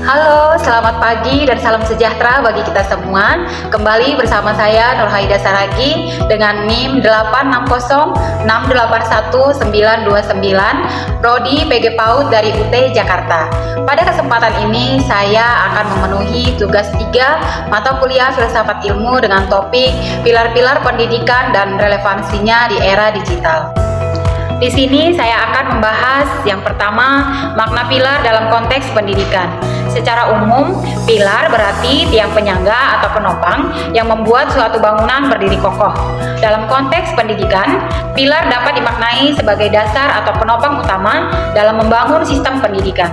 Halo, selamat pagi dan salam sejahtera bagi kita semua. Kembali bersama saya Nurhaida Saragi dengan NIM 860681929, Prodi PG PAUD dari UT Jakarta. Pada kesempatan ini saya akan memenuhi tugas 3 mata kuliah filsafat ilmu dengan topik pilar-pilar pendidikan dan relevansinya di era digital. Di sini saya akan membahas yang pertama, makna pilar dalam konteks pendidikan. Secara umum, pilar berarti tiang penyangga atau penopang yang membuat suatu bangunan berdiri kokoh. Dalam konteks pendidikan, pilar dapat dimaknai sebagai dasar atau penopang utama dalam membangun sistem pendidikan.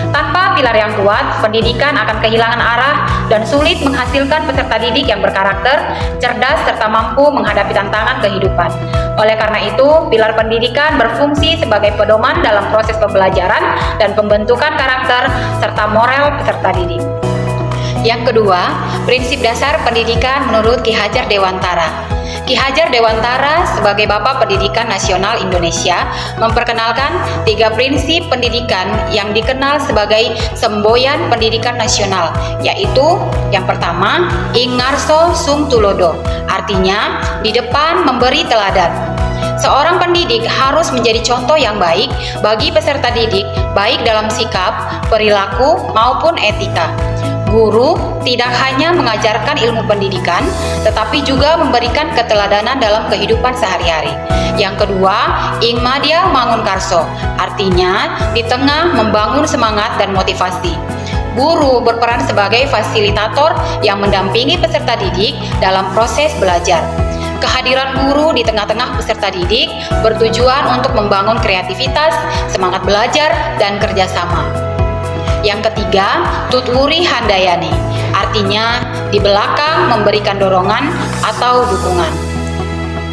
Tanpa pilar yang kuat, pendidikan akan kehilangan arah dan sulit menghasilkan peserta didik yang berkarakter, cerdas, serta mampu menghadapi tantangan kehidupan. Oleh karena itu, pilar pendidikan berfungsi sebagai pedoman dalam proses pembelajaran dan pembentukan karakter serta moral peserta didik. Yang kedua, prinsip dasar pendidikan menurut Ki Hajar Dewantara. Ki Hajar Dewantara sebagai Bapak Pendidikan Nasional Indonesia memperkenalkan 3 prinsip pendidikan yang dikenal sebagai semboyan pendidikan nasional, yaitu yang pertama, ing ngarso sung tulodo, artinya di depan memberi teladan. Seorang pendidik harus menjadi contoh yang baik bagi peserta didik, baik dalam sikap, perilaku, maupun etika. Guru tidak hanya mengajarkan ilmu pendidikan, tetapi juga memberikan keteladanan dalam kehidupan sehari-hari. Yang kedua, ing madya mangun karso, artinya di tengah membangun semangat dan motivasi. Guru berperan sebagai fasilitator yang mendampingi peserta didik dalam proses belajar. Kehadiran guru di tengah-tengah peserta didik bertujuan untuk membangun kreativitas, semangat belajar, dan kerjasama. Yang ketiga, tutwuri handayani, artinya di belakang memberikan dorongan atau dukungan.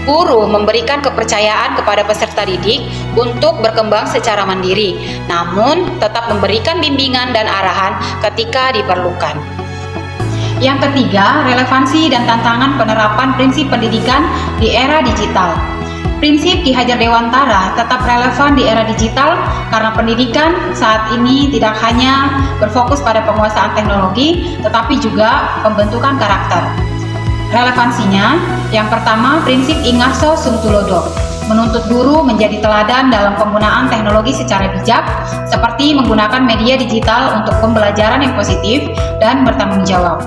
Guru memberikan kepercayaan kepada peserta didik untuk berkembang secara mandiri, namun tetap memberikan bimbingan dan arahan ketika diperlukan. Yang ketiga, relevansi dan tantangan penerapan prinsip pendidikan di era digital. Prinsip Ki Hajar Dewantara tetap relevan di era digital karena pendidikan saat ini tidak hanya berfokus pada penguasaan teknologi, tetapi juga pembentukan karakter. Relevansinya, yang pertama, prinsip ing ngarso sung tulodo, menuntut guru menjadi teladan dalam penggunaan teknologi secara bijak, seperti menggunakan media digital untuk pembelajaran yang positif dan bertanggung jawab.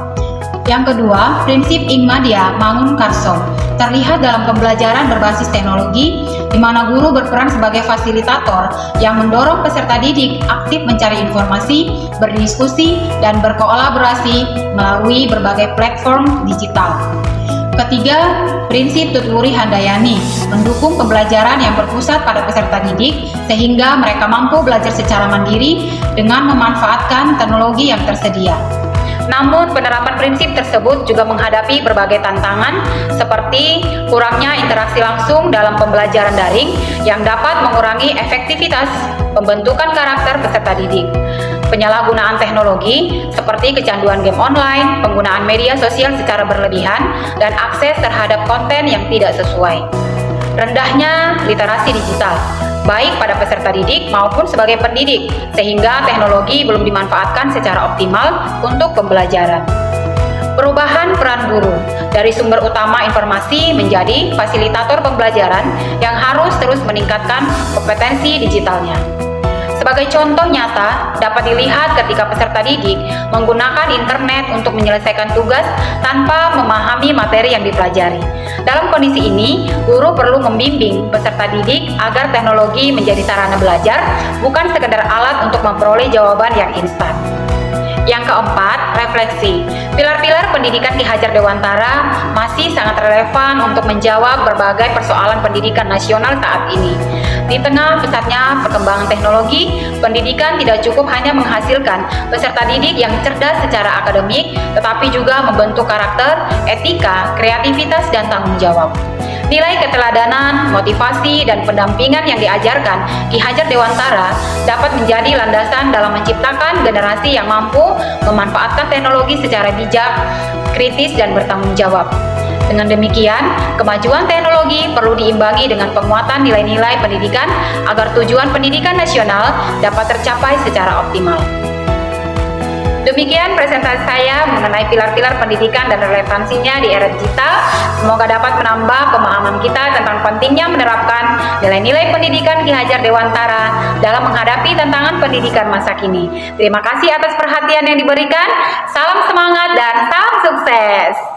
Yang kedua, prinsip ing madya mangun karso, terlihat dalam pembelajaran berbasis teknologi, di mana guru berperan sebagai fasilitator yang mendorong peserta didik aktif mencari informasi, berdiskusi, dan berkolaborasi melalui berbagai platform digital. Ketiga, prinsip tutwuri handayani, mendukung pembelajaran yang berpusat pada peserta didik sehingga mereka mampu belajar secara mandiri dengan memanfaatkan teknologi yang tersedia. Namun, penerapan prinsip tersebut juga menghadapi berbagai tantangan seperti kurangnya interaksi langsung dalam pembelajaran daring yang dapat mengurangi efektivitas pembentukan karakter peserta didik. Penyalahgunaan teknologi seperti kecanduan game online, penggunaan media sosial secara berlebihan, dan akses terhadap konten yang tidak sesuai. Rendahnya literasi digital, baik pada peserta didik maupun sebagai pendidik, sehingga teknologi belum dimanfaatkan secara optimal untuk pembelajaran. Perubahan peran guru dari sumber utama informasi menjadi fasilitator pembelajaran yang harus terus meningkatkan kompetensi digitalnya. Sebagai contoh nyata, dapat dilihat ketika peserta didik menggunakan internet untuk menyelesaikan tugas tanpa memahami materi yang dipelajari. Dalam kondisi ini, guru perlu membimbing peserta didik agar teknologi menjadi sarana belajar, bukan sekedar alat untuk memperoleh jawaban yang instan. Yang keempat, refleksi. Pilar-pilar pendidikan Ki Hajar Dewantara masih sangat relevan untuk menjawab berbagai persoalan pendidikan nasional saat ini. Di tengah pesatnya perkembangan teknologi, pendidikan tidak cukup hanya menghasilkan peserta didik yang cerdas secara akademik, tetapi juga membentuk karakter, etika, kreativitas, dan tanggung jawab. Nilai keteladanan, motivasi, dan pendampingan yang diajarkan Ki Hajar Dewantara dapat menjadi landasan dalam menciptakan generasi yang mampu memanfaatkan teknologi secara bijak, kritis, dan bertanggung jawab. Dengan demikian, kemajuan teknologi perlu diimbangi dengan penguatan nilai-nilai pendidikan agar tujuan pendidikan nasional dapat tercapai secara optimal. Demikian presentasi saya mengenai pilar-pilar pendidikan dan relevansinya di era digital. Semoga dapat menambah pemahaman kita tentang pentingnya menerapkan nilai-nilai pendidikan Ki Hajar Dewantara dalam menghadapi tantangan pendidikan masa kini. Terima kasih atas perhatian yang diberikan. Salam semangat dan salam sukses.